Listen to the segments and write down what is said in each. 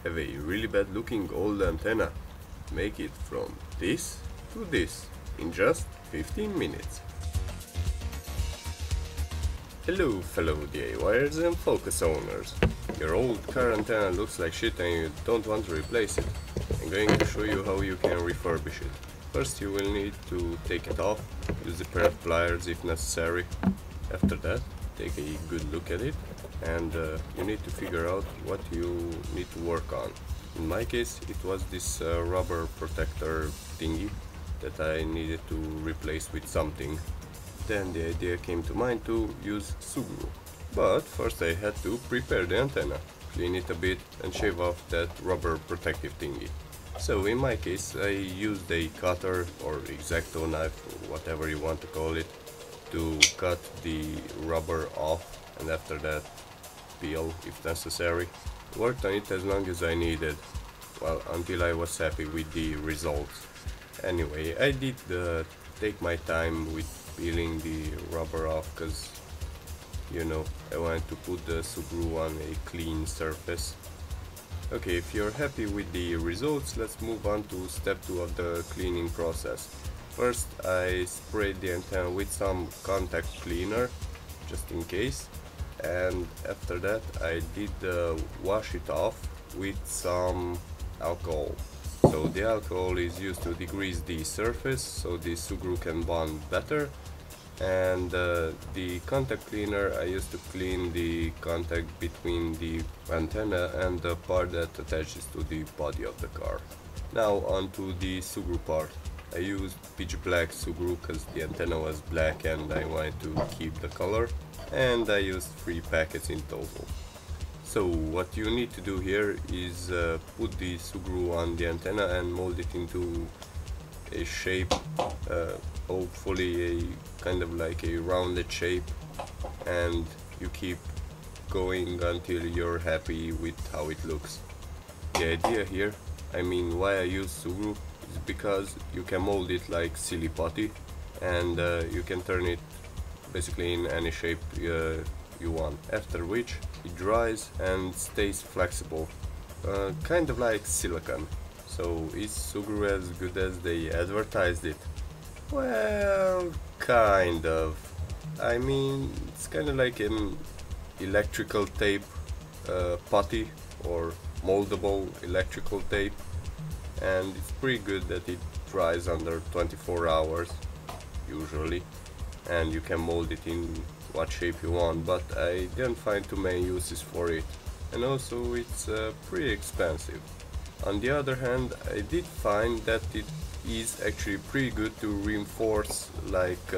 have a really bad looking old antenna. Make it from this to this in just 15 minutes. Hello fellow DIYers and focus owners. Your old car antenna looks like shit and you don't want to replace it. I'm going to show you how you can refurbish it. First you will need to take it off, use a pair of pliers if necessary. After that, take a good look at it and you need to figure out what you need to work on. In my case it was this rubber protector thingy that I needed to replace with something. Then the idea came to mind to use Sugru. But first I had to prepare the antenna, clean it a bit and shave off that rubber protective thingy. So in my case I used a cutter or X-Acto knife or whatever you want to call it to cut the rubber off and after that peel if necessary. Worked on it as long as I needed, well, until I was happy with the results. Anyway, I did take my time with peeling the rubber off because, you know, I wanted to put the Sugru on a clean surface. Okay, if you're happy with the results, let's move on to step 2 of the cleaning process. First, I sprayed the antenna with some contact cleaner, just in case, and after that I did wash it off with some alcohol. So the alcohol is used to degrease the surface so the Sugru can bond better, and the contact cleaner I used to clean the contact between the antenna and the part that attaches to the body of the car. Now onto the Sugru part. I used pitch black Sugru because the antenna was black and I wanted to keep the color, and I used 3 packets in total. So what you need to do here is put the Sugru on the antenna and mold it into a shape, hopefully a kind of like a rounded shape, and you keep going until you're happy with how it looks. The idea here, I mean why I use Sugru, is because you can mold it like silly putty and you can turn it basically in any shape you want, after which it dries and stays flexible, kind of like silicone. So is Sugru as good as they advertised it? Well, kind of. I mean, it's kind of like an electrical tape putty or moldable electrical tape, and it's pretty good that it dries under 24 hours usually, and you can mold it in what shape you want, but I didn't find too many uses for it, and also it's pretty expensive. On the other hand, I did find that it is actually pretty good to reinforce like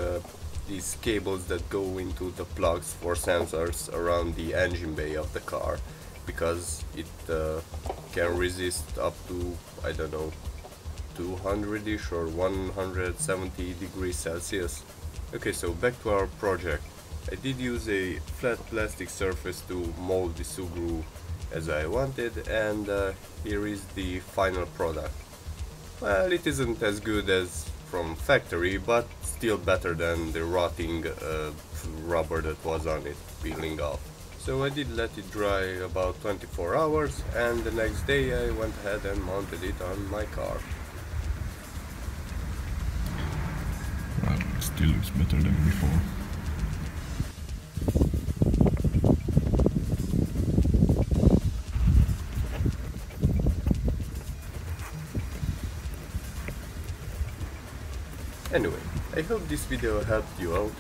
these cables that go into the plugs for sensors around the engine bay of the car, because it can resist up to, I don't know, 200ish or 170 degrees Celsius. Okay, so back to our project. I did use a flat plastic surface to mold the Sugru as I wanted, and here is the final product. Well, it isn't as good as from factory, but still better than the rotting rubber that was on it peeling off. So I did let it dry about 24 hours, and the next day I went ahead and mounted it on my car. Well, it still looks better than before. Anyway, I hope this video helped you out,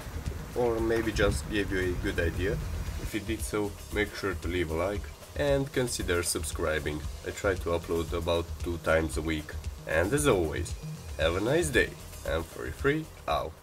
or maybe just gave you a good idea. If it did so, make sure to leave a like and consider subscribing. I try to upload about 2 times a week. And as always, have a nice day, and Free out.